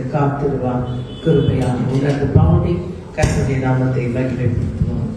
எங்களுக்கு காத்திருவார். கிருபையாக உணர்ந்து பாடி கர்த்தருடைய நாமத்தை மகிமைப்படுத்துவோம்.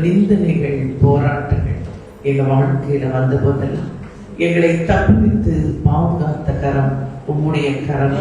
நிந்தனைகள் போராட்டங்கள் எங்க வாழ்க்கையில வந்த போதெல்லாம் எங்களை தப்பித்து பாதுகாத்த கரம் உம்முடைய கரம்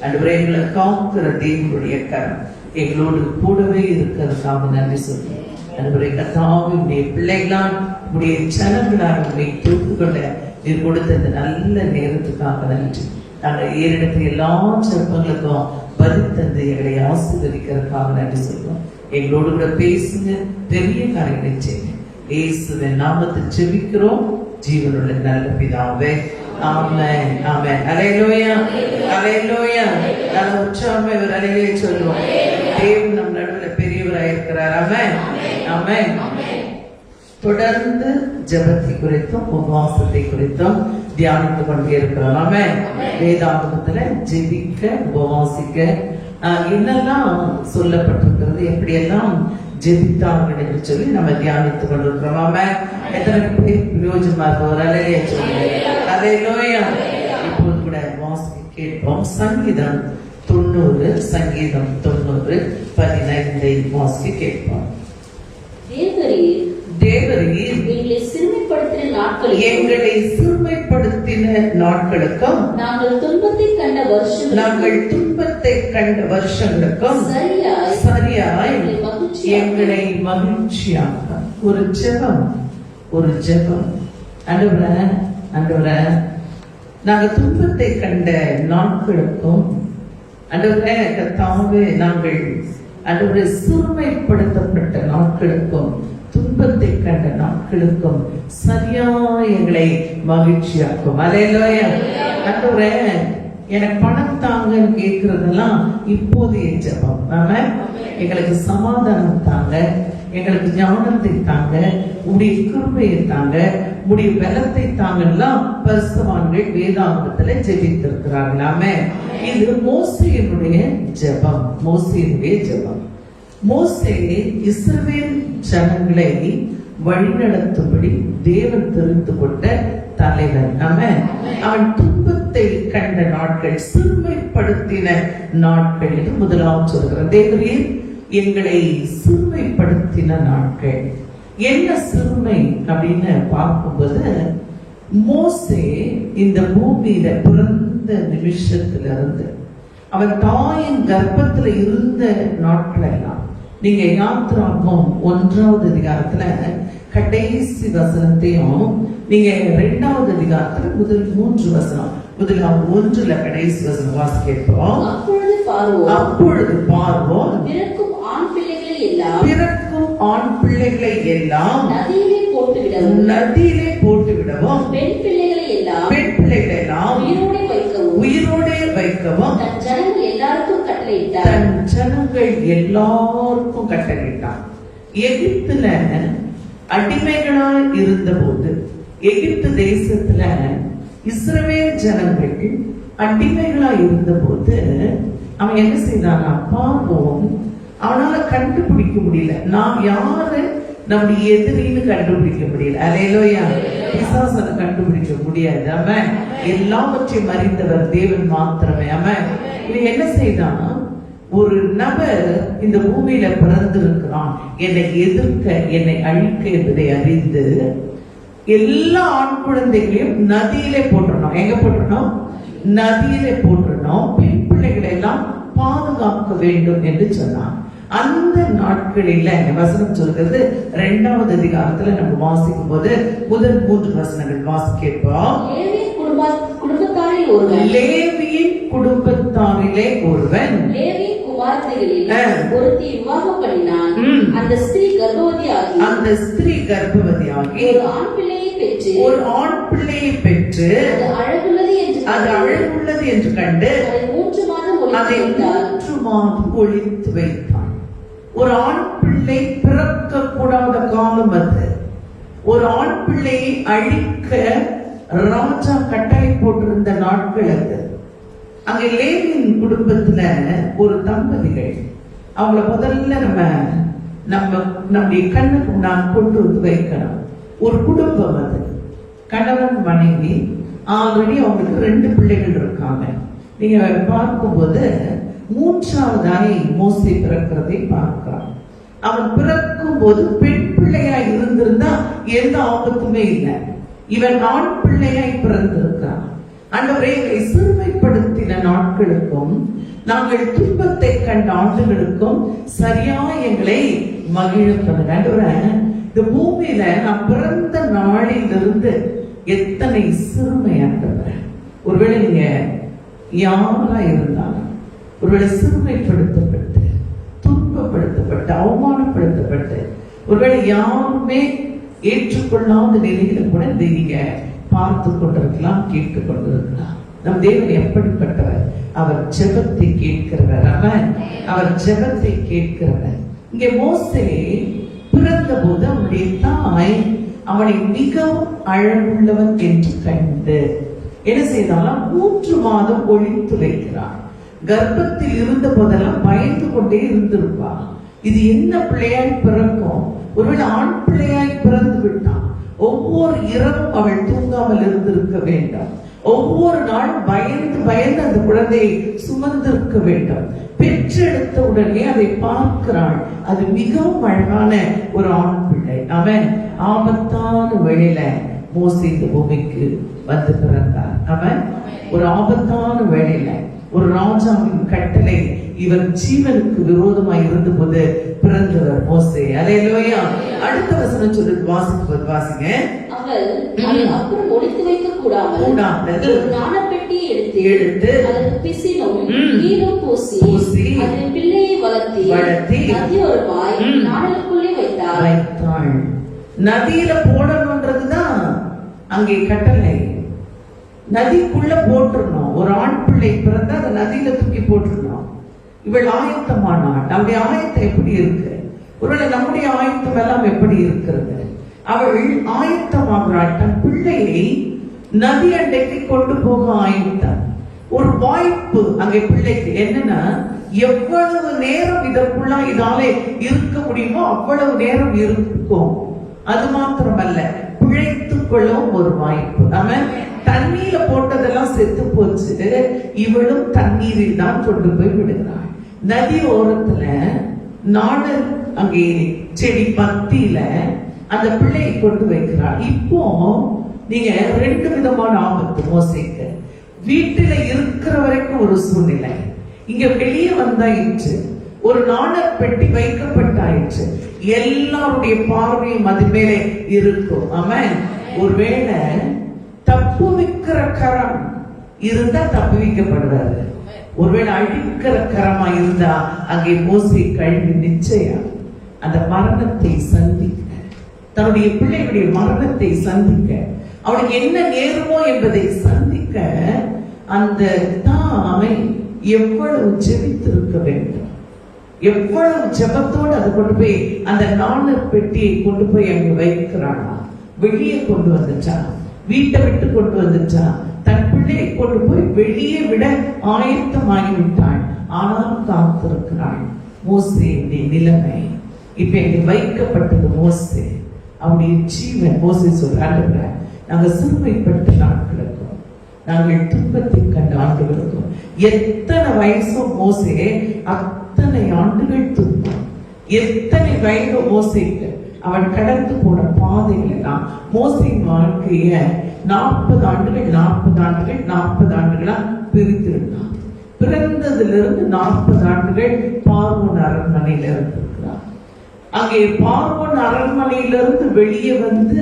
அன்றுவரை எங்களை காக்கிற தேவனுடைய கரம் எங்களோடு கூடவே இருக்கிறதுக்காக நன்றி சொல்லி அன்றுவரை கர்த்தாவுடைய பிள்ளைகளால் உடைய ஜனங்களால் உங்களை தூக்கு கொள்ள நீர் கொடுத்த இந்த நல்ல நேரத்துக்காக நன்றி. நாங்கள் ஏறெடுத்த எல்லா ஜெபங்களுக்கும் பதில் தந்து எங்களை ஆசீர்வதிக்கிறதுக்காக நன்றி சொல்றோம். எங்களோடு கூட பேசுங்க, பெரிய காரியங்களை செய்யுங்க. இயேசுவின் நாமத்தில் ஜெபிக்கிறோம் ஜீவனுள்ள நல்ல பிதாவே, ஆமென் ஆமென். அல்லேலூயா அல்லேலூயா. நல்ல உற்சாகமா இவர் அல்லேலூயா சொல்லுவோம். தேவன் நம் நடுவில் பெரியவராக இருக்கிறார். ஆமென் ஆமென். தொடர்ந்து ஜெபத்தை குறித்தும் உபவாசத்தை குறித்தும் தியானித்துக் கொண்டே இருக்கிறோம். ஆமென். வேதாகமத்துல ஜெபிக்க உபவாசிக்க என்னெல்லாம் சொல்லப்பட்டிருக்கிறது, எப்படியெல்லாம் ஜெபித்தார்கள் என்று சொல்லி நம்ம தியானித்துக் கொண்டிருக்கிறோம். ஆமென். எத்தனை பேர் பிரயோஜனமா இருக்கிறோம்? அல்லேலூயா சொல்லுங்க. அல்லேலூயா. இப்போது கூட வாசிக்க கேட்போம். சங்கீதம் 90 சங்கீதம் 90 15 வாசிக்க கேட்போம். தேவரீர் எங்களை சிறுமைப்படுத்தின நாட்களுக்கும் நாங்கள் துன்பத்தை கண்ட வருஷங்களுக்கும் சரியாய் எங்களை மகிழ்ச்சியாக ஒரு ஜெபம். ஆண்டவரே, நாங்கள் துன்பத்தை கண்ட நாட்களுக்கும் ஆண்டவரே கர்த்தாவே, நாங்கள் ஆண்டவரே சிறுமைப்படுத்தப்பட்ட நாட்களுக்கும் துன்பத்தை கண்ட நாட்களுக்கும் சரியா எங்களை மகிழ்ச்சியாக்கும். அல்லேலூயா. ஆண்டவரே, எனக்கு பணம் தாங்கன்னு கேட்கறதெல்லாம் இப்போதைய ஜெபம். ஆமென். எங்களுக்கு சமாதானம் தாங்க, எங்களுக்கு ஞானத்தை தாங்க, உடைய கிருபையை தாங்க, உடைய பலத்தை தாங்கலாம் பரிசுத்தவான்கள் வேதாகமத்துல ஜெபித்திருக்கிறார்கள். ஆமென். இது மோசேயினுடைய ஜெபம். மோசே இஸ்ரவேல் ஜனங்களை வழிநடத்தும்படி தேவன் தெரிந்து கொண்ட தலைவன். ஆமென். அவன் துன்பத்தை கண்ட நாட்கள், சிறுமைப்படுத்தின நாட்கள் என்று முதலாவது சொல்கிறார். தேவரீர் எங்களை சிறுமைப்படுத்தின நாட்கள். என்ன சிறுமை அப்படின்னு பார்க்கும்போது, மோசே இந்த பூமியில பிறந்த நிமிஷத்திலிருந்து அவன் தாயின் கர்ப்பத்துல இருந்த நாட்கள் எல்லாம் நீங்க யாத்திராகமம் 1வது அதிகாரத்துல கடைசி வசனத்தையும் நீங்க 2வது அதிகாரத்துல முதல் 3 வசனம், முதலாம் 1ல கடைசி வசனம் வாசி கேட்போம். அப்பொழுது பார்வோன் பிறக்கும் ஆண் பிள்ளைகளை எல்லாம் நதியிலே போட்டுவிடவும் பெண் பிள்ளைகளை எல்லாம் உயிரோடே வைக்கவும் தன் ஜனங்கள் எல்லாருக்கும் கட்டளையிட்டான். எகிப்துல அடிமைகளாய் இருந்த போது, எகிப்து தேசத்துல இஸ்ரவேல் ஜனங்கள் அடிமைகளாய் இருந்த போது அவன் என்ன செய்தானா, பார்வோன் அவனால கண்டுபிடிக்க முடியல. நாம் யாரு நம்முடைய எதிரின்னு கண்டுபிடிக்க முடியல. அல்லேலூயா. பிசாசனை கண்டுபிடிக்க முடியாது. அவன் எல்லாவற்றையும் அறிந்தவர் தேவன் மாத்திரமே. அவன் இவன் என்ன செய்தான், ஒரு நபர் இந்த பூமியில பிறந்திருக்கிறான், என்னை எதிர்க்க, என்னை அழிக்க என்பதை அறிந்து எல்லா ஆண் குழந்தைகளையும் நதியிலே போட்டுறணும். எங்க போட்டுறணும்? நதியிலே போட்டுறணும். பெண் பிள்ளைகளை எல்லாம் பாதுகாக்க வேண்டும் என்று சொன்னான். அந்த நாட்களில வசனம் சொல்கிறது 2வது அதிகாரத்துல நம்ம வாசிக்கும் போது முதல் 3 வசனங்கள் வாசிக்கப்போம். லேவியின் குடும்பத்தாரிலே ஒருவன் லேவியின் குமாரத்திகளில் ஒருத்தி விவாகம் பண்ணினான். அந்த ஸ்திரீ கர்ப்பவதியாகி ஒரு ஆண் பிள்ளையை பெற்று அது அழகுள்ளது என்று கண்டு அதை 3 மாதம் ஒளித்து வைத்தான். ஒரு ஆண் பிள்ளை பிறக்க கூடாத காலம் அது. ஒரு ஆண் பிள்ளையை அழிக்க ராஜா கட்டளை போட்டிருந்த நாட்கள் அது. அங்க லேவியின் குடும்பத்துல ஒரு தம்பதிகள், அவங்கள முதல்ல நம்முடைய கண்ணுக்கு நான் கொண்டு வந்து வைக்கணும். ஒரு குடும்பம் அது. கணவன் மனைவி, ஆல்ரெடி அவங்களுக்கு 2 பிள்ளைகள் இருக்காங்க. நீங்க பார்க்கும்போது 3ஆவதாய் மோசே பிறக்கிறதை பார்க்கிறான். அவன் பிறக்கும் போது பெண் பிள்ளையாய் இருந்திருந்தா எந்த ஆபத்துமே இல்லை. இவன் ஆண் பிள்ளையாய் பிறந்திருக்கான். ஆண்டவரே, எங்களை சிறுமைப்படுத்தின நாட்களுக்கும் நாங்கள் துன்பத்தை கண்ட ஆண்டுகளுக்கும் சரியா எங்களை மகிழ பண்ணுங்க. ஆண்டவரே, இந்த பூமியில நான் பிறந்த நாளிலிருந்து எத்தனை சிறுமையாண்டவரே. ஒருவேளை நீங்க யாரா இருந்தாலும் ஒருவேளை சிறுமைப்படுத்தப்பட்டு, துன்பப்படுத்தப்பட்டு, அவமானப்படுத்தப்பட்டு, ஒருவேளை யாருமே ஏற்றுக்கொள்ளாத நிலையில கூட நீங்க பார்த்து கொண்டிருக்கலாம், கேட்டுக் கொண்டிருக்கலாம். நம் தேவன் எப்படிப்பட்டவர்? அவர் ஜெபத்தை கேட்கிறவர். அவர் ஜெபத்தை கேட்கிறவர். இங்கே மோசே பிறந்த போது அவனுடைய தாய் அவனை மிகவும் அழகுள்ளவன் என்று கண்டு என்ன செய்தாலும் 3 மாதம் ஒழித்து வைக்கிறார். கர்ப்பத்தில் இருந்த போதெல்லாம் பயந்து கொண்டே இருந்திருப்பார். இது என்ன பிள்ளையாய் பிறக்கும்? ஒருவேளை ஆண் பிள்ளையாய் பிறந்து விட்டான். ஒவ்வொரு இரவும் அவள் தூங்காமல் இருந்திருக்க வேண்டும். ஒவ்வொரு நாளும் பயந்து பயந்து அந்த குழந்தையை சுமந்திருக்க வேண்டும். பெற்றெடுத்த உடனே அதை பார்க்கிறாள். அது மிகவும் அழகான ஒரு ஆண் பிள்ளை. அவன் ஆபத்தான வேளையில மோசே இந்த பூமிக்கு வந்து பிறந்தார். அவன் ஒரு ஆபத்தான வேளையில ஒரு ராஜாவின் கட்டளை இவர் ஜீவனுக்கு விரோதமாய் இருந்த போது பிறந்தவர் மோசே. அல்லேலூயா. அடுத்த வசனம் சொல்லுது, வாசிங்க. அவள் அப்புறம் ஒளித்து வைக்க கூடாமல் ஞானப்பெட்டியை எடுத்து அதற்கு பிசினும் நீரும் பூசி அதன் பிள்ளையை வளர்த்தி நதியோரமாய் நாடலுக்குள்ளே வைத்தாள். நதியில போடணும்ன்றதுதான் அங்கே கட்டளை. நதிக்குள்ள போட்டுருணும். ஒரு ஆண் பிள்ளை பிறந்தா அந்த நதியில தூக்கி போட்டுருணும். இவள் ஆயத்தமானாள். நம்முடைய ஆயத்தம் எப்படி இருக்கு? ஒருவேளை நம்முடைய ஆயத்தம் எல்லாம் எப்படி இருக்கிறது? அவள் ஆயத்தமாகிறாள். தன் பிள்ளையை நதி அண்டைக்கு கொண்டு போக ஆயத்தம். ஒரு வாய்ப்பு அங்கே பிள்ளைக்கு என்னன்னா, எவ்வளவு நேரம் இதற்குள்ள இதாலே இருக்க முடியுமோ அவ்வளவு நேரம் இருக்கும். அது மாத்திரமல்ல, பிழைத்துக் கொள்ளவும் ஒரு வாய்ப்பு. அவன் தண்ணீர போட்டதெல்லாம் செத்து போச்சு. இவளும் தண்ணீரில் தான் கொண்டு போய் விடுகிறாள். நதி ஓரத்துல நாடல் அங்கே செடி பத்தியில அந்த பிள்ளையை கொண்டு வைக்கிறாள். இப்போ நீங்க 2 விதமான ஆபத்து மோசேக்கு. வீட்டுல இருக்கிற வரைக்கும் ஒரு சூழ்நிலை, இங்க வெளியே வந்தாயிற்று, ஒரு நாணல் பெட்டி வைக்கப்பட்டாயிற்று. எல்லாருடைய பார்வையும் அது மேலே இருக்கும். ஆமென். ஒருவேளை தப்பு வைக்கிற கரம் இருந்தா தப்பு வைக்கப்படுறாரு. ஒருவேளை அழிக்கிற கரமா இருந்தா அங்கே மோசே கல்வி நிச்சயம் அந்த மரணத்தை சந்திக்க, தன்னுடைய பிள்ளைகளுடைய மரணத்தை சந்திக்க, அவனுக்கு என்ன நேருமோ என்பதை சந்திக்க அந்த தாய் எவ்வளவு ஜெபித்திருக்க வேண்டும், எவ்வளவு ஜெபத்தோடு அதை கொண்டு போய் அந்த நாணல் பெட்டியை கொண்டு போய் அங்கே வைக்கிறானா. வெளியே கொண்டு வந்துச்சா, வீட்டை விட்டு கொண்டு வந்துச்சா, தன் பிள்ளையை கொண்டு போய் வெளியே விட ஆயத்தமாகிவிட்டாள். ஆனால் காத்திருக்கிறாள். மோசேயுடைய நிலைமை இப்ப இங்க வைக்கப்பட்டது. மோசே அவனுடைய ஜீவன். மோசே சொல்றாங்க, நாங்க சிறுமைப்பட்ட நாட்களுக்கும் நாங்கள் துன்பத்தை கண்ட ஆண்டுகளுக்கும். எத்தனை வயசோ மோசே அத்தனை ஆண்டுகள் துன்பம். எத்தனை வயதோ மோசேக்கு அவன் கடந்து போன பாதையில தான் மோசேயின் வாழ்க்கைய 40 ஆண்டுகள் 40 ஆண்டுகள் 40 ஆண்டுகளா பிரித்திருந்தான். பிறந்ததுல இருந்து 40 ஆண்டுகள் பார்வோன் அரண்மனையில இருந்திருக்கிறான். அங்கே பார்வோன் அரண்மனையிலிருந்து வெளியே வந்து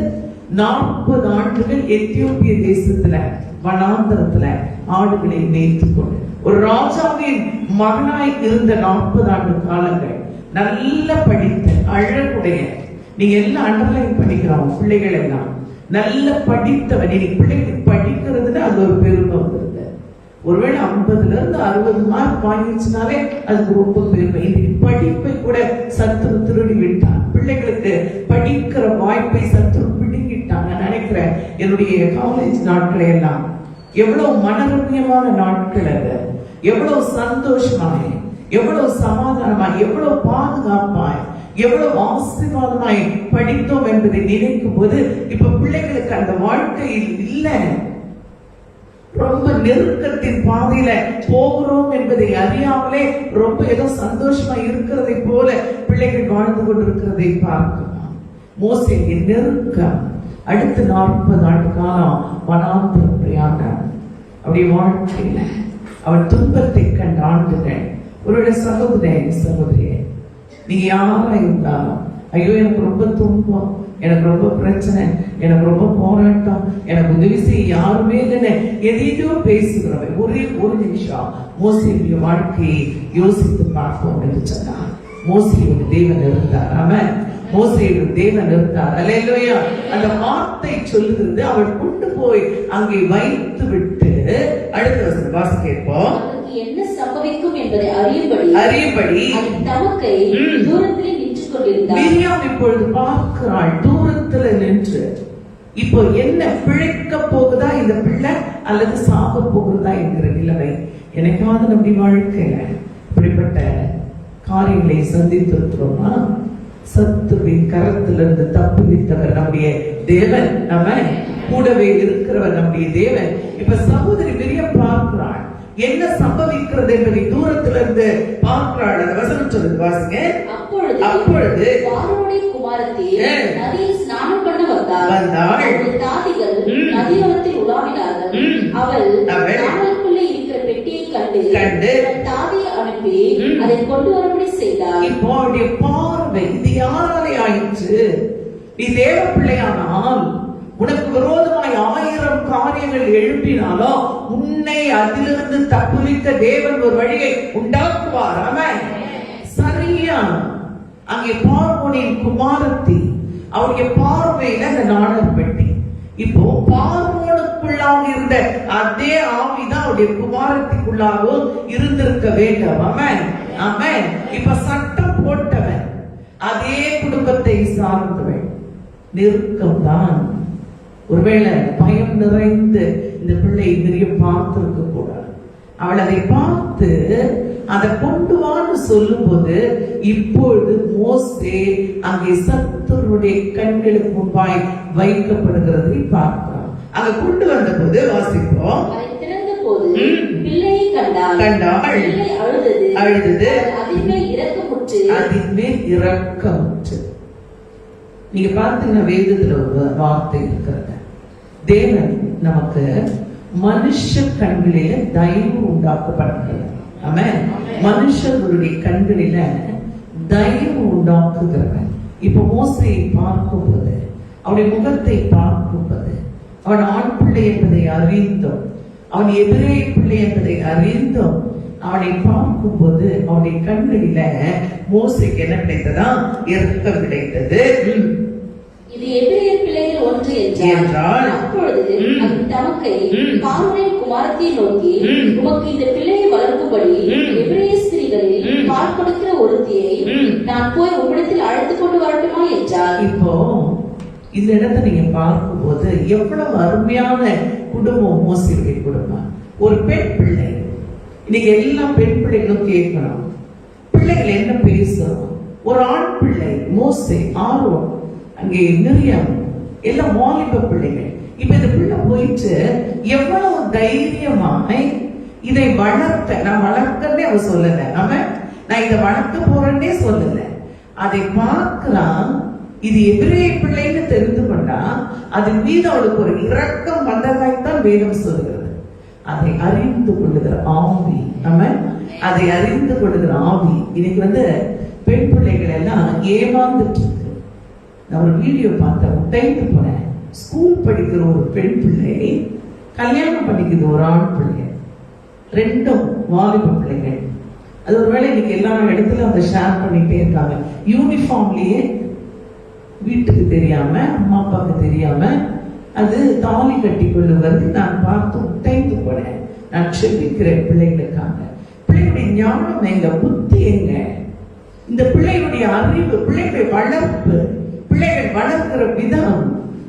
40 ஆண்டுகள் எத்தியோப்பிய தேசத்துல வனாந்தரத்துல ஆடுகளை மேய்த்து கொண்டு ஒரு ராஜாவின் மகனாய் இருந்த 40 ஆண்டு காலங்கள். நல்ல படித்த அழகுடைய, நீங்க எல்லாம் அண்டர்லைன் பண்ணிக்கிறோம் பிள்ளைகள் எல்லாம் நல்ல படித்தவன். நீங்க பிள்ளைகள் படிக்கிறதுல அது ஒரு பெருமை வந்துருது. ஒருவேளை 50ல இருந்து 60 மார்க் வாங்கிச்சுனாலே அதுக்கு ரொம்ப பெருமை. இன்னைக்கு படிப்பை கூட சத்துரு திருடி விட்டான். பிள்ளைகளுக்கு படிக்கிற வாய்ப்பை சத்துரு பிடிங்கிட்டாங்க. நினைக்கிறேன் என்னுடைய காலேஜ் நாட்களை எல்லாம் எவ்வளவு மனரம்யமான நாட்கள் அது, எவ்வளவு சந்தோஷமாய், எவ்வளவு சமாதானமாய், எவ்வளவு பாதுகாப்பாய், எவ்வளவு ஆசீர்வாதமாய் படித்தோம் என்பதை நினைக்கும் போது இப்ப பிள்ளைகளுக்கு அந்த வாழ்க்கையில் இல்ல. ரொம்ப நெருக்கத்தின் பாதையில போகிறோம் என்பதை அறியாமலே ரொம்ப ஏதோ சந்தோஷமா இருக்கிறதை போல பிள்ளைகள் வாழ்ந்து கொண்டிருக்கிறதை பார்க்கலாம். மோசேயின் நெருக்கம். அடுத்த 40 ஆண்டு காலம் வனாந்தர பிரயாணம். அவருடைய வாழ்க்கையில அவன் துன்பத்தை கண்ட ஆண்டுகள். ஒரு சகோதரியே, நீங்க யாரா இருந்தாலும், ஐயோ எனக்கு ரொம்ப துன்பம், எனக்கு ரொம்ப பிரச்சனை, எனக்கு ரொம்ப போராட்டம், எனக்கு உதவி செய்ய யாருமே இல்லைன்னு எதையோ பேசுகிறவன் ஒரே ஒரு நிமிஷம் மோசேயுடைய வாழ்க்கையை யோசித்து பார்ப்போம் என்று சொன்னார். மோசேயுடைய தேவன் இருந்தார். அவன் மோசேயுடைய தேவன் இருந்தார். அல்லேலூயா. அந்த வார்த்தை சொல்லுகிறது, அவள் கொண்டு போய் அங்கே வைத்து விட்டு அடுத்த வசனம் வாசிப்போம். என்ன சம்பவிக்கும் என்பதை அறியும்படி தமக்கை தூரத்திலே நின்று கொண்டிருந்தார். மிரியாம் இப்பொழுது பார்க்கிறாள் தூரத்துல நின்று. இப்போ என்ன பிழைக்க போகுதா இந்த பிள்ளை அல்லது சாக போகுதா என்கிற நிலைமை. எனக்காவது நம்முடைய வாழ்க்கையில இப்படிப்பட்ட காரியங்களை சந்தித்திருக்கிறோமா? சத்துருவின் கரத்திலிருந்து தப்புவித்தவர் நம்முடைய தேவன், நம்ம கூடவே இருக்கிறவர் நம்முடைய தேவன். இப்ப சகோதரி மிரியாம் பார்க்கிறாள் என்ன சம்பவிக்கிறது என்பதை தூரத்திலிருந்து பார்க்கிறாள். அந்த வசனம் சொல்லுது, வாசிங்க. அப்பொழுது பார்வோனுடைய குமாரத்தி நதியில் ஸ்நானம் பண்ண வந்தாள். தாதிகள் நதியோரத்தில் உலாவினார்கள். அவள் நாளுக்குள்ளே இருக்கிற பெட்டியை கண்டு தாதியை அனுப்பி அதை கொண்டு வரும்படி செய்தாள். இப்போ அவருடைய பார்வை இது யாராலே ஆயிற்று? நீ தேவ பிள்ளையானால் உனக்கு விரோதமாய் 1000 காரியங்கள் எழுப்பினாலும் உன்னை அதிலிருந்து தப்புவிக்க தேவன் ஒரு வழியை உண்டாக்குவார். அவன் சரியா அங்கே பார்வோனின் குமாரத்தி அவருடைய பார்வையில அந்த நாணர் பெட்டி. இப்போ பார்வோனுக்குள்ளாக இருந்த அதே ஆவிதான் அவருடைய குமாரத்திக்குள்ளாகவும் இருந்திருக்க வேண்டும். அவன் அவன் இப்ப சட்டம் போட்டவன் அதே குடும்பத்தை சார்ந்தவன். நெருக்கம் தான். ஒருவேளை பயம் நிறைந்து இந்த பிள்ளை மிரியாம் பார்த்திருக்க கூடாது. அவள் அதை பார்த்து அதை கொண்டு வான்னு சொல்லும் போது இப்பொழுது மோசே அங்கே சத்துருடைய கண்களுக்கு முன்பாய் வைக்கப்படுகிறதை பார்க்கிறோம். அங்க கொண்டு வந்த போது வாசிப்போம். பிள்ளையை கண்டாள். அழுதது. அதின்மேல் இரக்கமுற்று. நீங்க பார்த்தீங்கன்னா வேதத்துல ஒரு வார்த்தை இருக்கிறது, தேவன் நமக்கு மனுஷ கண்களில தயவு உண்டாக்கப்படுகிறது. ஆமென். மனுஷர்களுடைய கண்களில தயவு உண்டாக்குகிறவன். இப்ப மோசேயை பார்க்கும்போது அவனுடைய முகத்தை பார்க்கும்போது அவன் ஆண் பிள்ளை என்பதை அறிந்தோம், அவன் எதிரே பிள்ளை என்பதை அறிந்தோம். அவனை பார்க்கும்போது அவனுடைய கண்களில மோசேக்கு என்ன கிடைத்ததா? இரக்கம் கிடைத்தது. இது எபிரேயர் பிள்ளைகள் ஒன்று என்றால் அப்பொழுது அந்த தமக்கை பார்வோனின் குமாரத்தியை நோக்கி, உமக்கு இந்த பிள்ளையை வளர்க்கும்படி எபிரேய ஸ்திரீகளில் பால் கொடுக்கிற ஒருத்தியை நான் போய் உம்மிடத்தில் அழைத்து கொண்டு வரட்டுமா என்றார். இப்போ இந்த இடத்தை நீங்க பார்க்கும்போது எவ்வளவு அருமையான குடும்பம் மோசேயுடைய குடும்பம். ஒரு பெண் பிள்ளை. இன்னைக்கு எல்லா பெண் பிள்ளைகளும் கேட்கணும், பிள்ளைகள் என்ன பேசுறோம். ஒரு ஆண் பிள்ளை மோசே, ஆரோன், அங்கே மிரியாம், எல்லாம் வாலிப பிள்ளைகள். இப்ப இந்த பிள்ளை போயிட்டு எவ்வளவு தைரியமாய் இதை வளர்க்க, நான் வளர்க்கறதே அவ சொல்லல, நான் இதை வளர்க்க போறேன்னே சொல்லல. அதை பார்க்கலாம், இது எபிரேய பிள்ளைன்னு தெரிந்து கொண்டா அதன் மீது அவளுக்கு ஒரு இரக்கம் வந்ததாய்த்தான் வேதம் சொல்கிறது. அதை அறிந்து கொள்ளுகிற ஆவி, அதை அறிந்து கொள்ளுகிற ஆவி. இன்னைக்கு பெண் பிள்ளைகள் எல்லாம் ஏமாந்துட்டு இருக்கு. நான் ஒரு வீடியோ பார்த்தேன், டைத்து போனேன். ஸ்கூல் படிக்கிற ஒரு பெண் பிள்ளை கல்யாணம் பண்ணிக்குது ஒரு ஆண் பிள்ளை, ரெண்டும் வாலிப பிள்ளைகள். அது ஒருவேளை இன்னைக்கு எல்லா இடத்துல அதை ஷேர் பண்ணிட்டே இருக்காங்க. யூனிஃபார்ம்லயே வீட்டுக்கு தெரியாம, அம்மா அப்பாவுக்கு தெரியாம அது தாலி கட்டி கொள்ளுவது நான் பார்த்து டைத்து போனேன். நான் செபிக்கிறேன் பிள்ளைகளுக்காக. பிள்ளைகளுடைய ஞானம் எங்க, புத்தி எங்க, இந்த பிள்ளைகளுடைய அறிவு, பிள்ளைகளுடைய வளர்ப்பு, பிள்ளைகள் வளர்க்கிற விதம்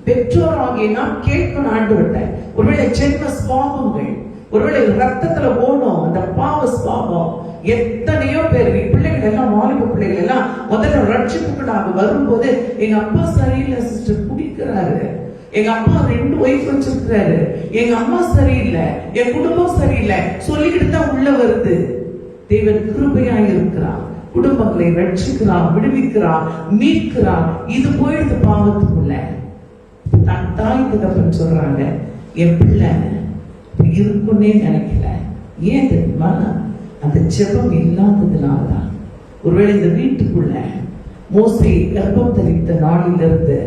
பெற்றோராகிய நாம் கேட்கணும். ஆண்டவர்கிட்ட ஒருவேளை ஜென்ம சுபாவங்கள், ஒருவேளை ரத்தத்துல ஓடும் அந்த பாவ சுபாவம். எத்தனையோ பேர் பிள்ளைகள் எல்லாம், வாலிப பிள்ளைகள் எல்லாம் முதல்ல ரட்சிப்புக்குள்ளாக வரும்போது, எங்க அப்பா சரியில்லை சிஸ்டர், குடிக்கிறாரு, எங்க அப்பா 2 ஒய்ஃப் வச்சிருக்கிறாரு, எங்க அம்மா சரியில்லை, என் குடும்பம் சரியில்லை சொல்லிக்கிட்டு தான் உள்ள வருது. தேவன் கிருபையாய் இருக்கிறார், குடும்பங்களை ரட்சிக்கிறார், விடுவிக்கிறார், மீட்கிறார். இது போயிடுது பாவத்துக்குள்ள. தன் தாய் தகப்பன் சொல்றாங்க, என் பிள்ளை இருக்குன்னே நினைக்கல. ஏன் தெரியுமா? அந்த ஜெபம் இல்லாததுனாலதான். ஒருவேளை இந்த வீட்டுக்குள்ள மோசே கர்ப்பம் தரித்த நாளிலிருந்து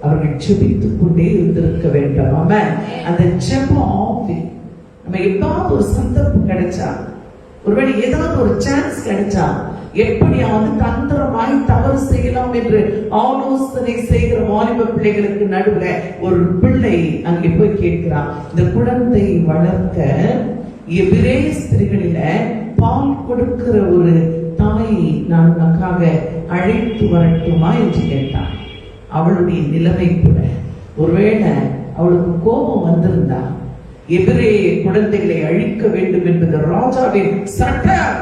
அவர்கள் ஜெபித்துக் கொண்டே இருந்திருக்க வேண்டும். ஆமென். அந்த ஜெபம் ஆவி நம்ம ஏதாவது ஒரு சந்தர்ப்பம் கிடைச்சா, ஒருவேளை ஏதாவது ஒரு சான்ஸ் கிடைச்சா, எப்படியாவது தந்திரமாய் தவறு செய்யலாம் என்று ஆலோசனை செய்கிற வாலிப பிள்ளைகளுக்கு நடுவுல ஒரு பிள்ளை அங்கே போய் கேட்கிறான், இந்த குழந்தை வளர்க்க எபிரேய ஸ்திரீகளில பால் கொடுக்கிற ஒரு தாயை நான் உனக்காக அழைத்து வரட்டுமா என்று கேட்டான். அவளுடைய நிலைமை கூட, ஒருவேளை அவளுக்கு கோபம் வந்திருந்தா, எபிரேய குழந்தைகளை அழிக்க வேண்டும் என்பது ராஜாவின் சட்டம்,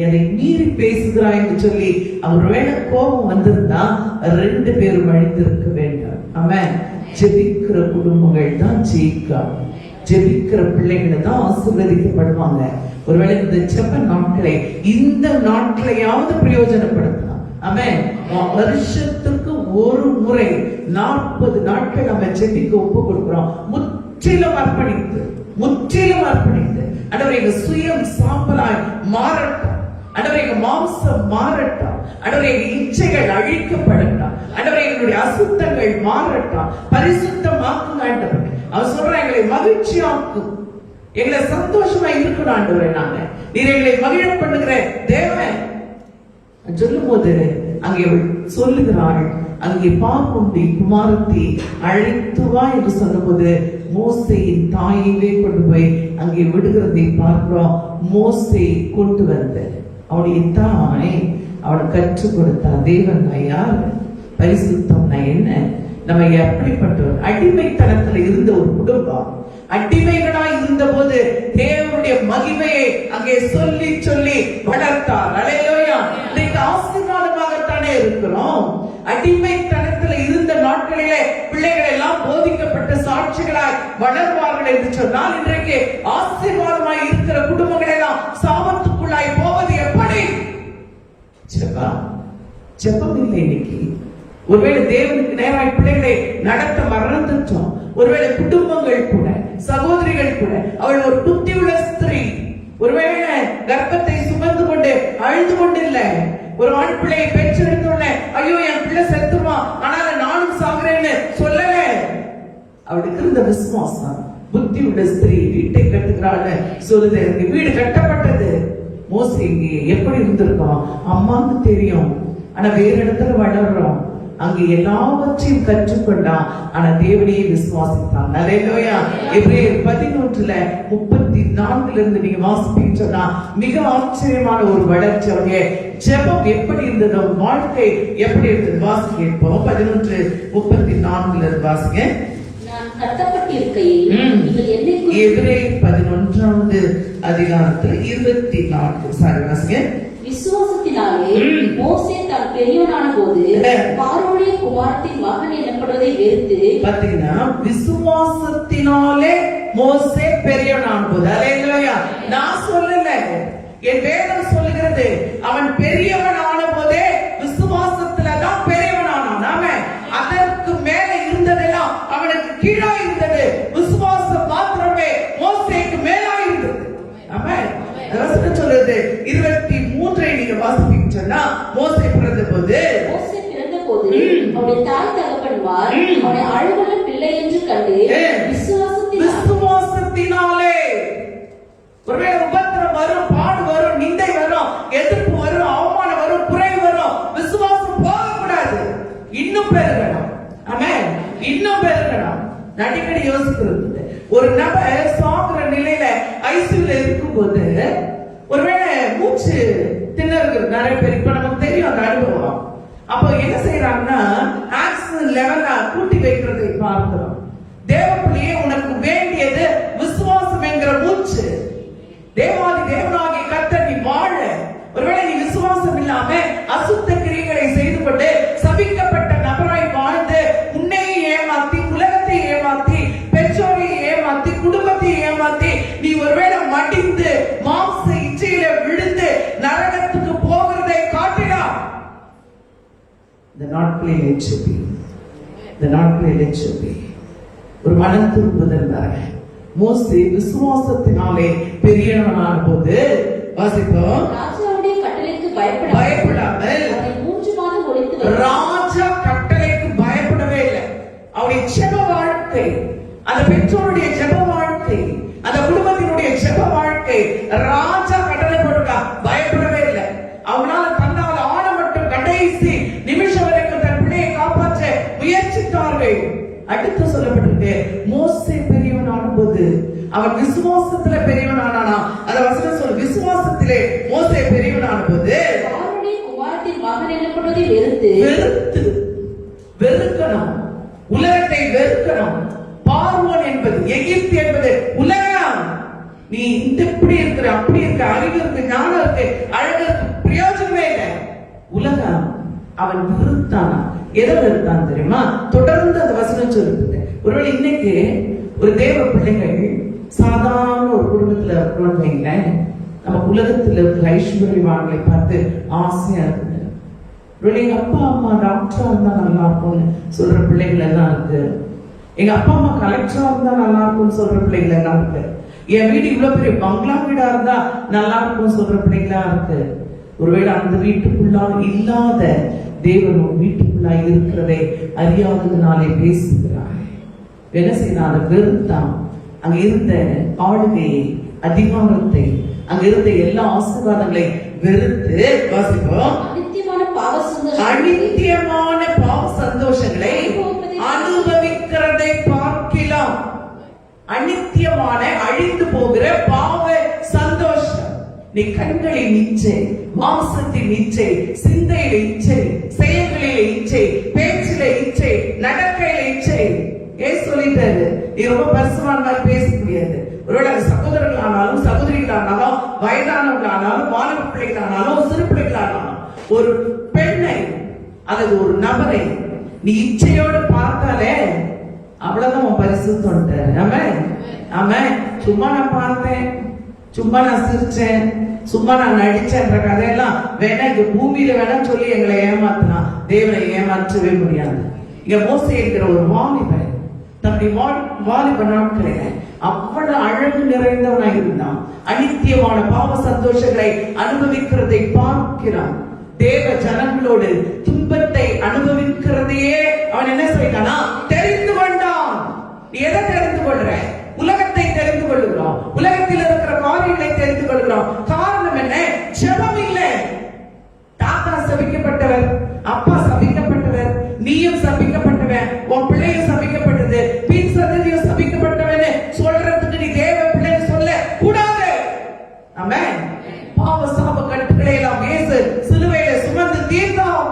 அதை மீறி பேசுகிறாய் என்று சொல்லி அவர் வேலை கோபம் வந்திருந்தா 2 பேரும் அழிந்திருக்க வேண்டும். ஆமென். ஜெபிக்கிற குடும்பங்கள் தான் ஜெயிக்கும். ஜெபிக்கிற பிள்ளைகளை தான் ஆசீர்வதிக்கப்படுவாங்க. ஒருவேளை இந்த ஜெப நாட்களை, இந்த நாட்களையாவது பிரயோஜனப்படுத்தலாம். ஆமென். வருஷத்துக்கு ஒரு முறை 40 நாட்கள் நம்ம ஜெபிக்க ஒப்பு கொடுக்கிறோம். முற்றிலும் அர்ப்பணித்து, முற்றிலும் அர்ப்பணித்து, ஆண்டவரே எங்க சுயம் சாம்பலாய் மாறட்டும், ஆண்டவரே எங்க மாம்சம் மாறட்டும், ஆண்டவரே எங்க இச்சைகள் அழிக்கப்படட்டும், ஆண்டவரே எங்களுடைய அசுத்தங்கள் மாறட்டும், பரிசுத்தமாக்குங்க ஆண்டவரே. அவர் சொல்றான், எங்களை மகிழ்ச்சியாக்கும், எங்களை சந்தோஷமா இருக்கணும் ஆண்டவரே. நாங்க நீர் எங்களை மகிழ பண்ணுகிற தேவன் சொல்லும் போது அங்கே சொல்லுகிறாள், அங்கே பார்க்குண்டி குமாரத்தி அழைத்து வா என்று சொன்னபோது மோசேயின் தாயவே கொண்டு போய் அங்கே விடுகிறதை பார்க்கிறோம். மோசே கொண்டு வந்த அவனுடைய தாய் அவனை கற்றுக் கொடுத்தா, தேவன் யார், பரிசுத்தம் என்ன, நம்ம எப்படிப்பட்டவர். அடிமைத்தனத்துல இருந்த ஒரு குடும்பம், அடிமைகளாய் இருந்த போது தேவனுடைய மகிமையை அங்கே சொல்லி சொல்லி வளர்த்தார். அல்லேலூயா. இன்னைக்கு ஆசீர்வாதமாகத்தானே இருக்கிறோம். அடிமைத்தனத்துல இருந்த நாட்களிலே பிள்ளைகள் எல்லாம் போதிக்கப்பட்ட சாட்சிகளாய் வளர்வார்கள் என்று சொன்னால், இன்றைக்கு ஆசீர்வாதமாய் இருக்கிற குடும்பங்கள் எல்லாம் சாபத்துக்குள்ளாய் போவது எப்படி? ஜெபம் இல்லை. இன்னைக்கு ஒருவேளை தேவனுக்கு நேராய் பிள்ளைகளை நடத்த மறந்துட்டோம். ஒருவேளை குடும்பங்கள் கூட, சகோதரிகள் கூட, அவள் ஒரு புத்தியுள்ள ஸ்திரீ, ஒருவேளை கர்ப்பத்தை சுமந்து கொண்டு அழுது கொண்டு இல்ல, ஒரு ஆண் பிள்ளையை பெற்றெடுத்தோடனே ஐயோ என் பிள்ளை செத்துருவான் ஆனால நானும் சாகுறேன்னு சொல்லல. அவளுக்கு இருந்த விசுவாசம், புத்தி உள்ள ஸ்திரீ வீட்டை கட்டுகிறாள் சொல்லுது. எனக்கு வீடு கட்டப்பட்டது. மோசே எப்படி இருந்திருக்கோம் அம்மாவுக்கு தெரியும், ஆனா வேற இடத்துல வளர்றோம். அங்க எல்லாவற்றையும் கற்றுக்கொண்டான், ஆனா தேவனையே விசுவாசித்தான். அல்லேலூயா. எபிரேயர் 11:34 இருந்து நீங்க வாசிப்பீங்க சொன்னா மிக ஆச்சரியமான ஒரு வளர்ச்சி. அவங்க ஜெபம் எப்படி இருந்தது, வாழ்க்கை எப்படி இருந்தது வாசி கேட்போம். 11:34 இருந்து வாசிங்க. எபிரேயர் 11வது அதிகாரத்தில் 24 சாரி வாசிங்க. விசுவாசத்தினாலே மோசே தான் பெரியவனான போது பார்வோனுடைய குமாரத்தின் மகன் எனப்படுவதை வெறுத்து, பாத்தீங்கன்னா விசுவாசத்தினாலே மோசே பெரியவனான போது. அல்லேலூயா. நான் சொல்லல, என் வேதம் சொல்லுகிறது, அவன் பெரியவனான போதே விசுவாசத்துலதான் பெரியவனானான். அவன் அதற்கு மேல இருந்ததெல்லாம் அவனுக்கு கீழா இருந்தது. விசுவாசம் மாத்திரமே மோசேக்கு மேலா இருந்தது. ஆமென். சொல்லுது 23 நீங்க வாசிப்பீங்க சொன்னா, மோசே பிறந்த போது அவனுடைய தாய் தகப்பன்மார் அவனை அழகுள்ள பிள்ளை என்று கண்டு விசுவாசத்தினாலே, ஒருவேளை உபத்திரம் வரும், பாடு வரும், நிந்தை வரும், எதிர்ப்பு வரும், அவமானம் வரும், குறை வரும், விசுவாசம் போகக்கூடாது, இன்னும் பெருகணும். ஆமென். இன்னும் பெருகணும். அடிக்கடி யோசிக்கிறது, ஒரு நபர் சாகுற நிலையில ஐசியூல இருக்கும் போது ஒருவேளை மூச்சு திணறுகிறது நிறைய பேர். இப்ப நமக்கு தெரியும் அந்த அனுபவம். அப்போ என்ன செய்யறாங்கன்னா ஆக்சிஜன் லெவல கூட்டி வைக்கிறதை பார்க்கிறோம். தேவப்பிள்ளையே, உனக்கு வேண்டியது விசுவாசம் என்கிற மூச்சு. தேவாதி தேவனாகிய கர்த்தர் நீ வாழ, ஒருவேளை நீ விசுவாசம் இல்லாம அசுத்த கிரியைகளை செய்து கொண்டு சபிக்கப்பட்ட நபராய் வாழ்ந்து உன்னையை ஏமாத்தி, உலகத்தை ஏமாத்தி, பெற்றோரை ஏமாத்தி, குடும்பத்தை ஏமாத்தி, நீ ஒருவேளை மடிந்து மாம்ச இச்சையில விழுந்து நரகத்துக்கு போகிறதை காட்டினார். இந்த நாட்களில் எச்சபி, இந்த நாட்களில் எச்சபி ஒரு மனம் திரும்புதல். மோசே விசுவாசத்தினாலே பெரியவனான போது வாசிப்போம், ராஜாவுடைய கட்டளைக்கு பயப்படாமல் 3 மாதம் ஒளித்து ராஜா கட்டளைக்கு பயப்படவே இல்லை. பெற்றோருடைய ஜெப வாழ்க்கை, அந்த குடும்பத்தினுடைய ஜெப வாழ்க்கை. ராஜா கட்டளை போட்டுக்கா, பயப்படவே இல்லை. அவங்களால தன்னால் ஆன மட்டும் கடைசி நிமிஷம் வரைக்கும் தன் பிள்ளையை காப்பாற்ற முயற்சித்தார்கள். அடுத்து சொல்லப்பட்டிருக்கு, மோசே பெரியவனான போது அவன் விசுவாசத்துல பெரியவனானா. அந்த வசனம் சொல்ல, விசுவாசத்திலே மோசே பெரியவனான போது குமாரத்தின் மகன் எனப்படுவதை வெறுத்து வெறுக்கணும், உலகத்தை வெறுக்கணும். பார்வோன் என்பது, எகிப்து என்பது உலகம். நீ இந்த இப்படி இருக்கிற, அப்படி இருக்க, அறிவு இருக்கு, ஞானம் இருக்கு, அழகு இருக்கு, பிரயோஜனமே இல்லை. உலகம் அவன் வெறுத்தானா. எதை வெறுத்தான் தெரியுமா? தொடர்ந்து அந்த வசனம் சொல்லுது. ஒருவேளை இன்னைக்கு ஒரு தேவ பிள்ளைகள் சாதாரண ஒரு குடும்பத்துல இருக்கிறோம் வைங்களேன், நம்ம உலகத்துல இருக்கிற ஐஸ்வர்யவான்களை பார்த்து ஆசையா இருக்குது. எங்க அப்பா அம்மா டாக்டரா இருந்தா நல்லா இருக்கும்னு சொல்ற பிள்ளைகள் எல்லாம் இருக்கு. எங்க அப்பா அம்மா கலெக்டரா இருந்தா நல்லா இருக்கும்னு சொல்ற பிள்ளைகள் எல்லாம் இருக்கு. என் வீடு இவ்வளவு பெரிய பங்களா வீடா இருந்தா நல்லா இருக்கும்னு சொல்ற பிள்ளைகளா இருக்கு. ஒருவேளை அந்த வீட்டுக்குள்ளா இல்லாத தேவன் வீட்டுக்குள்ளா இருக்கிறதை அறியாததுனாலே பேசுகிறார். என்ன செய்யறான்? வெறுத்தான். அங்க இருந்த ஆளுகையை, அதிகாரத்தை, அங்க இருந்த எல்லா ஆசீர்வாதங்களை வெறுத்து, வாசிப்போம், அநித்தியமான பாவ சந்தோஷங்களை அனுபவிக்கிறதை பார்க்கலாம். அநித்தியமான அழிந்து போகிற பாவ சந்தோஷம். நீ கண்களின் இச்சை, மாம்சத்தின் இச்சை, சிந்தையில இச்சை, செயல்களில இச்சை, பேச்சில இச்சை, நடக்கையில இச்சை. ஏன் சொல்லிட்டாரு? நீ ரொம்ப பரிசுமான மாதிரி பேச முடியாது. ஒருவேளை சகோதரர்கள் ஆனாலும், சகோதரிகள் ஆனாலும், வயதானவர்கள் ஆனாலும், வாலிப பிள்ளைகள் ஆனாலும், சிறு பிள்ளைகள் ஆனாலும், ஒரு பெண்ணை அல்லது ஒரு நபரை நீ இச்சையோடு பார்த்தாலே அவ்வளவுதான் உன் பரிசுத்தம். ஆமா, சும்மா நான் பார்த்தேன், சும்மா நான் சிரிச்சேன், சும்மா நான் நடிச்சேன்ற கதையெல்லாம் வேணா இந்த பூமியில வேணா சொல்லி எங்களை ஏமாத்தினா தேவனை ஏமாற்றவே முடியாது. இங்க மோசே இருக்கிற ஒரு வாலிபன் தன்னுடைய வாலிப நாட்களில அவ்வளவு அழகு நிறைந்தவனா இருந்தான். அநித்தியமான பாவ சந்தோஷங்களை அனுபவிக்கிறதை பார்க்கிறான். தேவ ஜனங்களோடு துன்பத்தை அனுபவிக்கிறதையே அவன் என்ன செய்தானா? தெரிந்து கொண்டான். நீ எதை தெரிந்து கொள்ற? உலகத்தை தெரிந்து கொள்கிறோம், உலகத்தில் இருக்கிற காரியங்களை தெரிந்து கொள்கிறோம். காரணம் என்ன? ஜெபம் இல்லை. தாத்தா சபிக்கப்பட்டவர், அப்பா சபிக்கப்பட்டவர், நீயும் சபிக்கப்பட்டவன், உன் பிள்ளையும் சபிக்கப்பட்டது, பின் சந்ததியும் சபிக்கப்பட்டவன் சொல்றதுக்கு நீ தேவ பிள்ளை சொல்ல கூடாது. ஆமென். பாவ சாப கட்டுகளை எல்லாம் இயேசு சிலுவையில சுமந்து தீர்த்தார்.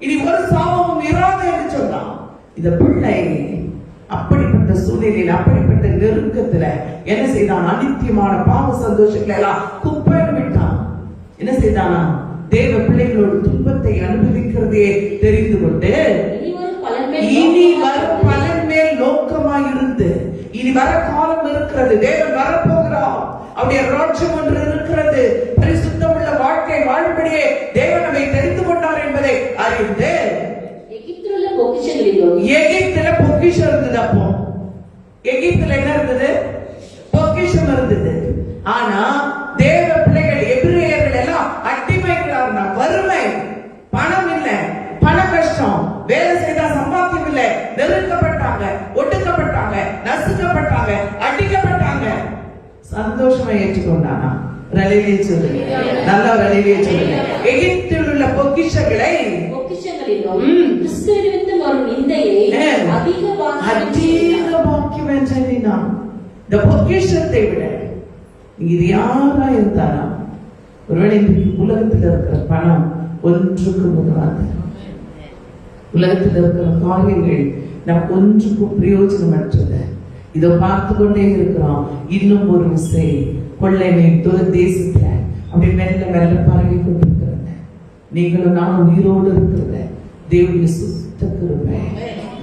இனி ஒரு சாபமும் இராது என்று சொன்னான். இந்த பிள்ளை அப்படிப்பட்ட சூழ்நிலையில், அப்படிப்பட்ட நெருக்கத்துல என்ன செய்தான்? அநித்தியமான பாவ சந்தோஷங்களை எல்லாம் குப்பையில் விட்டான். என்ன செய்தானா? தேவ பிள்ளைகளோடு துன்பத்தை அனுபவிக்கிறதே தெரிந்து கொண்டு இனி வரும் பலன் மேல் நோக்கமாய் இருந்து, இனி வர காலம் இருக்கிறது, தேவன் வரப்போகிறார், அவருடைய ராஜ்யம் ஒன்று இருக்கிறது, பரிசுத்தம் உள்ள வாழ்க்கை வாழ்படியே தேவன் நம்மை தெரிந்து கொண்டார் என்பதை அறிந்து எகிப்துல பொக்கிஷம் இருந்தது. அப்போ எகிப்துல என்ன இருந்தது? பொக்கிஷம் இருந்தது. ஆனா தேவ பிள்ளைகள், எபிரேயர்கள் எல்லாம் அடிமைகளா இருந்தாங்க. வறுமை, பணம் இல்ல, பண கஷ்டம், வேலை செய்தா சம்பாத்தியம் இல்ல, நெருக்கப்பட்டாங்க, ஒடுக்கப்பட்டாங்க, நசுக்கப்பட்டாங்க, அடிக்கப்பட்டாங்க. சந்தோஷமா ஏற்றுக்கொண்டானா? ரலிலே சொல்லுங்க, நல்லா ரலிலே சொல்லுங்க. எகிப்தில் உள்ள பொக்கிஷங்களை கிறிஸ்துவின் வரும் நிந்தையை அதிக பாக்கியம் என்றான். இந்த பொக்கிஷத்தை விட இது யாரா இருந்தாரா? ஒருவேளை உலகத்தில் இருக்கிற பணம் ஒன்றுக்கு உதவாது. உலகத்தில் இருக்கிற காரியங்கள் நமக்கு ஒன்றுக்கும் பிரயோஜனமற்றது. இதோ பார்த்து கொண்டே இருக்கிறோம். இன்னும் ஒரு விசை கொள்ளைமை தேசத்துல அப்படி மெல்ல மெல்ல பரவி கொண்டிருக்கிறது. நீங்களும் நானும் உயிரோடு இருக்கிறது தேவனுடைய சுத்த கிருபை,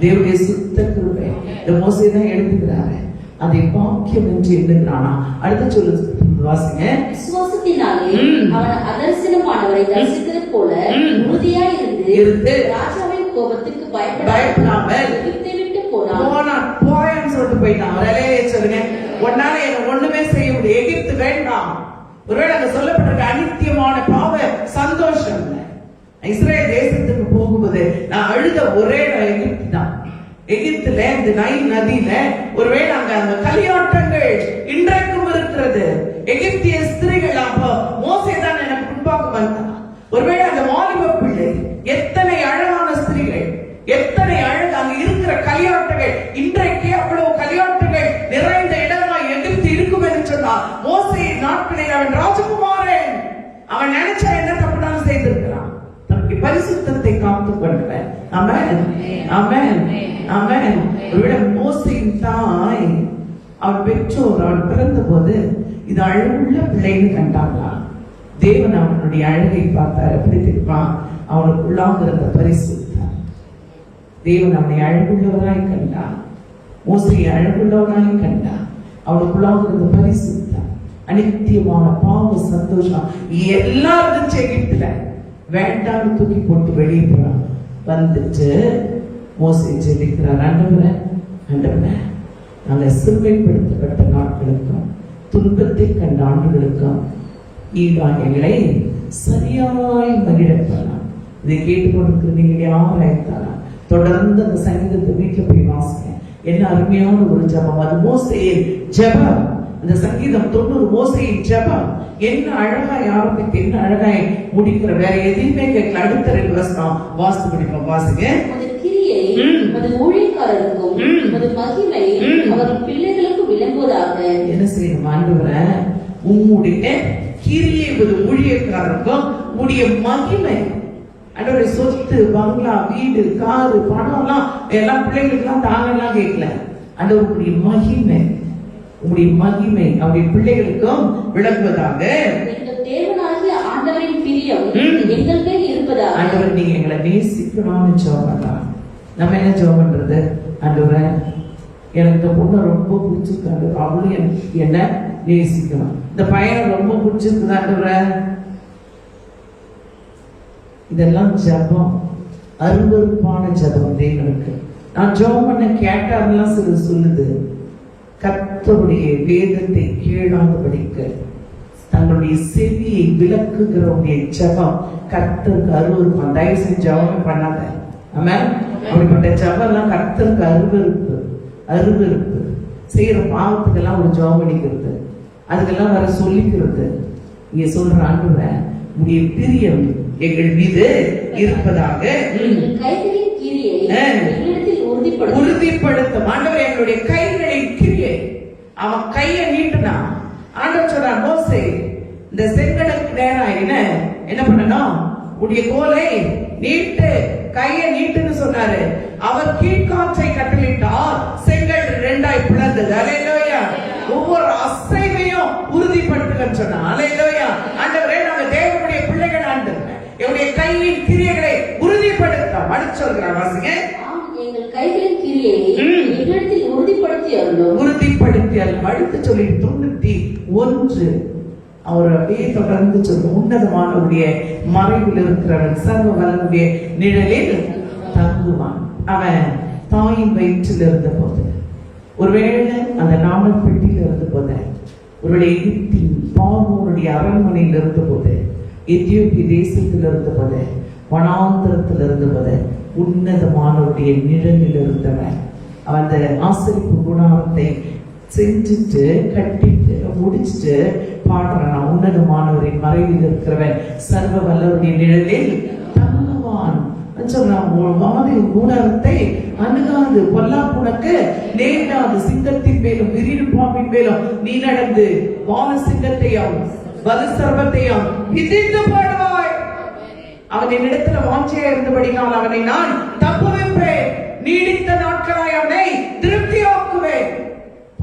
தேவனுடைய சுத்த கிருபை. இந்த மோசே தான் எழுதுகிறாரு, அதை பாக்கியம் என்று எண்ணுகிறானா? அடுத்த சொல்லு வாசிங்க. விசுவாசத்தினாலே அவன் அதர்சனமானவரை தரிசித்தது போல உறுதியாய் இருந்து ராஜாவின் கோபத்துக்கு பயப்படாமல் விட்டு போயான்னு சொல்லிட்டு போயிட்டான். ரலிலே சொல்லுங்க. உன்னால என்ன ஒண்ணுமே செய்ய முடியும், எகிப்து வேண்டாம். ஒருவேளை அங்க சொல்லப்பட்டிருக்க அநித்தியமான பாவ சந்தோஷம். இஸ்ரேல் தேசத்துக்கு போகும்போது நான் அழுத ஒரே எகிப்து தான். எகிப்துல இந்த நைல் நதியில ஒருவேளை அங்க களியாட்டங்கள் இன்றைக்கும் இருக்கிறது. எகிப்திய ஸ்திரீகள் அப்போ மோசே தான் எனக்கு முன்பாக வந்தான். ஒருவேளை அந்த வாலிப பிள்ளை, எத்தனை அழகான ஸ்திரீகள், எத்தனை அழகு அங்க இருக்கிற களியாட்டங்கள், இன்றைக்கு அவ்வளவு களியாட்டங்கள் நிறைந்த இடமாய் எகிப்து இருக்கும் என்று சொன்னார். மோசே நாட்களில் அவன் ராஜகுமாரன், அவன் நினைச்சா என்ன தப்புனாலும் செய்திருக்கிறான். தனக்கு பரிசுத்தத்தை காத்துக் கொண்டவன். ஆமென், ஆமென், ஆமென். ஒருவேளை மோசேயின் தாய், அவன் பெற்றோர், அவன் பிறந்த போது இது அழகுள்ள பிள்ளைன்னு கண்டாங்களா? தேவன் அவனுடைய அழகை பார்த்தார். எப்படி தெரியுமா? அவனுக்குள்ளாக இருந்த பரிசுத்தம். தேவன் அவனை அழகுள்ளவராய் கண்டான். மோசையை அழகுள்ளவராய் கண்டான். அவனுக்குள்ளாக இருந்த பரிசுத்தம், அனித்தியமான பாவ சந்தோஷம் எல்லாரும் எகிப்துல வேண்டாம்னு தூக்கி போட்டு வெளியே போறான். வந்துட்டு மோசே ஜெபிக்கிறார், ஆண்டவரே, ஆண்டவரே, நாங்க சிறுமைப்படுத்தப்பட்ட நாட்களுக்கும் துன்பத்தை கண்ட ஆண்டுகளுக்கும் எங்களை சரியாய் மகிழப்படலாம். இதை கேட்டுக்கொண்டிருக்கிற நீங்க யாராய்த்தாலாம் தொடர்ந்து அந்த சங்கீதத்தை வீட்டுல போய் வாசிங்க. என்ன அருமையான ஒரு ஜபம் அது! மோசேயின் ஜபம். அந்த சங்கீதம் 90 மோசேயின் ஜபம். என்ன அழகாய் ஆரம்பித்து என்ன அழகாய் முடிக்கிற, வேற எதையுமே கேட்கல. அடுத்த 2 வருஷம் வாசித்து படிப்போம். வாசிங்க. ஊழியக்காரருக்கும் மகிமை அவர்கள் பிள்ளைகளுக்கு விளங்குவதாக. என்ன செய்யணும்? ஆண்டவரே, உம்முடைய கிரியை ஊழியக்காரருக்கும் உடைய மகிமை. ஆண்டவரே, சொத்து, பங்களா, வீடு, காரு, பணம் எல்லாம் பிள்ளைகளுக்கு எல்லாம் தாங்கலாம் கேட்கல. ஆண்டவர் உடைய மகிமை, உடைய மகிமை அவருடைய பிள்ளைகளுக்கும் விளங்குவதாக. தேவனாகிய ஆண்டவரின் பிரியம் எங்கள் மேல் இருப்பதாக. ஆண்டவர், நீங்க எங்களை நேசிக்கணும்னு ஜெபம் பண்ணலாம். நம்ம என்ன ஜெபம் பண்றது? ஆண்டவரே, எனக்கு இந்த பொண்ணை ரொம்ப பிடிச்சிருக்காரு, அவளும் என்ன நேசிக்கணும். இந்த பையனை ரொம்ப பிடிச்சிருக்குது ஆண்டவரே. இதெல்லாம் ஜபம், அருவருப்பான ஜபம் தேவனுக்கு. நான் ஜெபம் பண்ண கேட்டாரெல்லாம் சில சொல்லுது, கர்த்தருடைய வேதத்தை கேளாதபடிக்கு தங்களுடைய செவியை விளக்குகிறவருடைய ஜபம் கர்த்தருக்கு அருவருப்பான். தயவு செஞ்சு ஜபமே பண்ணாத. ஆமென். அப்படிப்பட்ட ஜபம் எல்லாம் கர்த்தருக்கு அருவருப்பு. அருவருப்பு செய்யற பாவத்துக்கெல்லாம் ஒரு ஜபம் பண்ணிக்கிறது, அதுக்கெல்லாம் வர சொல்லிக்கிறது. இங்க சொல்ற ஆண்டவரே, உடைய பிரியம் எங்கள் மீது இருப்பதாக. உறுதிப்படுத்தும். ஆண்டவர் எங்களுடைய கைகளின் கிரியை. அவன் கையை நீட்டுனா ஆண்டவர் சொல்றான், மோசே, இந்த செங்கடலுக்கு நேரம் என்ன பண்ணணும்? உடைய கோலை நீட்டு, கையை நீட்டுன்னு சொன்னாரு. அவர் கீழ்காற்றை கட்டளிட்டார், செங்கல் 2ஆய் பிளந்தது. அல்லேலூயா. ஒவ்வொரு அசைவையும் உறுதிப்படுத்துங்கன்னு சொன்னா. அல்லேலூயா. ஆண்டவரே, நாங்க தேவனுடைய பிள்ளைகள். ஆண்டவரே, என்னுடைய கையின் கிரியைகளை உறுதிப்படுத்த அடுத்து சொல்கிறார். வாசிங்க. எங்கள் கைகளின் கிரியை எங்களிடத்தில் உறுதிப்படுத்தி அருளும். உறுதிப்படுத்தி அருளும். அடுத்து சொல்லி 91 அவர் அப்படியே தொடர்ந்து சொல்லும், உன்னதமானவருடைய மறைவில் இருக்கிறவன் சர்வ வல்லவருடைய நிழலில் தங்குவான். அவன் தாயின் வயிற்றில் இருந்த போது, ஒருவேளை அந்த நாமல் பெட்டியில் இருந்த போது, ஒருவேளை எகிப்தின் பார்வோனுடைய அரண்மனையில் இருந்த போது, எத்தியோப்பிய தேசத்தில் இருந்த போது, வனாந்திரத்தில் இருந்த போது, உன்னதமானவருடைய நிழலில் இருந்தவன். அவன் அந்த ஆசரிப்பு குணாரத்தை செஞ்சுட்டு கட்டிட்டு முடிச்சுட்டு பாடுறான், உன்னதமானவரின் மறைவில் இருக்கிறவன் சர்வ வல்லவருடைய நிழலில் தங்குவான் சொல்றான். கூடாரத்தை அணுகாது, பொல்லாப்புனக்கு நேராது, சிங்கத்தின் மேலும் விரிடு பாம்பின் மேலும் நீ நடந்து வான சிங்கத்தையும் வலு சர்வத்தையும் மிதித்து பாடுவாய். அவன் என்னிடத்துல வாஞ்சையா இருந்தபடினால் அவனை நான் தப்புவிப்பேன், நீடித்த நாட்களாய் அவனை திருப்தியாக்குவேன்.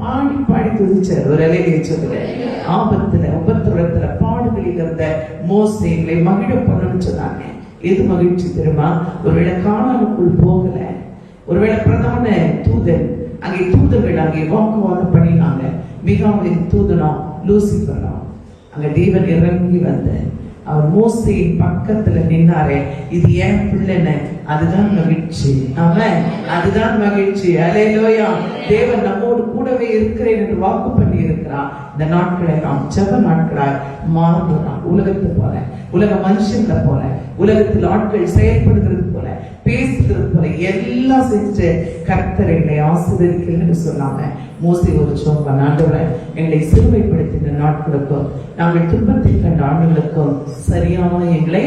பாடி பாடி துதிச்சார். ஒரு அலையை சொல்லுவேன். ஆபத்துல உபத்திரத்துல பாடுகளில் இருந்த மோசேகளை மகிழ பண்ணணும்னு சொன்னாங்க. எது மகிழ்ச்சி தெரியுமா? ஒருவேளை கானானுக்குள் போகல, ஒருவேளை பிரதான தூதன் அங்கே தூதர்கள் அங்கே வாக்குவாதம் பண்ணினாங்க. மிகாவின் தூதனும் லூசிபரும் அங்க தேவன் இறங்கி வந்த அவர் மோசையின் பக்கத்துல நின்னாரே, இது ஏன் பிள்ளைன்னு. அதுதான் மகிழ்ச்சி. அவன் அதுதான் மகிழ்ச்சி. அல்லேலூயா. தேவன் நம்மோடு கூடவே இருக்கிறேன் என்று வாக்கு பண்ணி இருக்கிறான். இந்த நாட்களை நாம் ஜெப நாட்களாய் மாறுகிறோம். உலகத்தை போல, உலக மனுஷங்களை போல, உலகத்தில் ஆட்கள் செயல்படுகிறது போல போல பேசுகிறது போல எல்லாம் செஞ்சு கர்த்தர் எங்களை ஆசீர்வதிக்கிறேன்னு சொன்னாங்க. மோசே ஒரு சோம்பன், ஆண்டவரே எங்களை சிறுமைப்படுத்தின நாட்களுக்கும் நாங்கள் துன்பத்தை கண்ட ஆண்டுகளுக்கும் சரியான எங்களை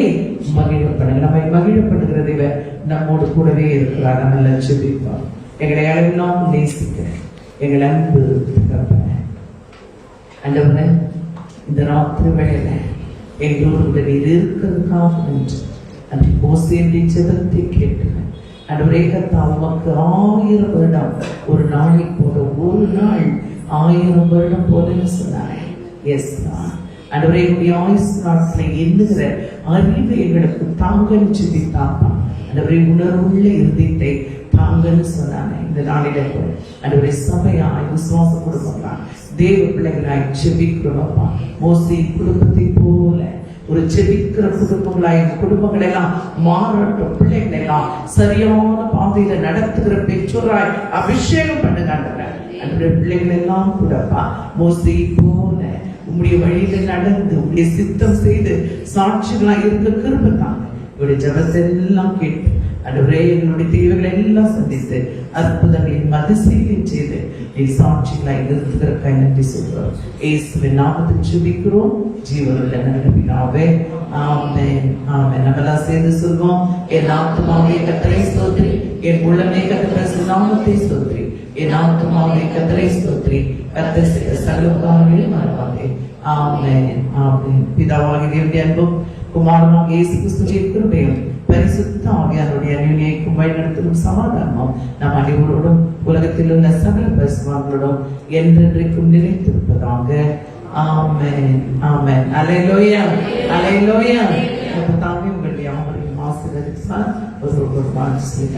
மகிழப்படுங்க. நம்மை மகிழப்படுகிற தேவன் நம்மோடு கூடவே இருக்கிறார். நம்ம லட்சியம் எங்களை அளவெல்லாம் நேசிக்கிறேன் எங்கள் அன்பு தகப்பனே. ஆண்டவரே இந்த ராத்திரி வேளையில எங்களோடு கூட நீர் இருக்கிறதுக்காக நன்றி. அந்த மோசேயுடைய ஜெபத்தை கேட்கிறேன். ஆண்டவரே கர்த்தாவே உமக்கு 1000 வருடம் ஒரு நாளை போல, ஒரு நாள் 1000 வருடம் போலன்னு சொன்னாரே. எஸ் ஆண்டவரே என்னுடைய ஆயுசு நாட்களை எண்ணுகிற அறிவை எங்களுக்கு தாங்கன்னு சிந்தித்தாப்பா. ஆண்டவரே உணர்வுள்ள இருதயத்தை தாங்கன்னு சொன்னாங்க. இந்த நாளில கூட ஆண்டவரே சபையாய் விசுவாச குடும்பம் தேவ பிள்ளைகளாய் செபிக்கிறோம்ப்பா. மோசே குடும்பத்தை போல ஒரு செபிக்கிற குடும்பங்களாய் குடும்பங்கள் எல்லாம் மாறட்டும். பிள்ளைகள் எல்லாம் சரியான பாதையில நடத்துகிற பெற்றோராய் அபிஷேகம் பண்ணுங்க. அந்த பிள்ளைகள் எல்லாம் கூடப்பா மோசே போல உங்களுடைய வழியில நடந்து உங்களுடைய சித்தம் செய்து சாட்சிகளாய் இருக்க கிருபை தாங்க. இவருடைய ஜபத்தை எல்லாம் கேட்டு ஆண்டவரே எங்களுடைய தேவைகளை எல்லாம் சந்தித்து அற்புதங்களின் அதிசயங்களையும் செய்து நீ சாட்சிகளாய் நிறுத்துகிறக்காய் நன்றி சொல்றோம். இயேசுவின் நாமத்தில் ஜெபிக்கிறோம் ஜீவனுள்ள நல்ல பிதாவே. ஆமென் ஆமென். நம்மெல்லாம் சேர்ந்து சொல்வோம். என் ஆத்துமாவே கர்த்தரை ஸ்தோத்திரி, என் உள்ளமே கர்த்தருடைய நாமத்தை ஸ்தோத்திரி, என் ஆத்துமாவே கர்த்தரை ஸ்தோத்திரி, கர்த்தர் செய்த சகல உபகாரங்களையும் மறவாதே. ஆமென் ஆமென். பிதாவாகிய தேவனுடைய அன்பும் குமாரனாகிய இயேசு கிறிஸ்துவின் கிருபையும் பரிசுத்த ஆவியானவருடைய அந்யோன்யத்தையும் வழிநடத்தும் சமாதானமும் நம் அனைவரோடும் உலகத்தில் உள்ள சகல பரிசுத்தவான்களோடும் என்றென்றைக்கும் நிலைத்திருப்பதாக. ஆமென் ஆமென். அல்லேலூயா அல்லேலூயா. தாமே உங்களுடைய யாவரையும் ஆசீர்வதிப்பார். ஒரு வாழ்த்து சொல்லி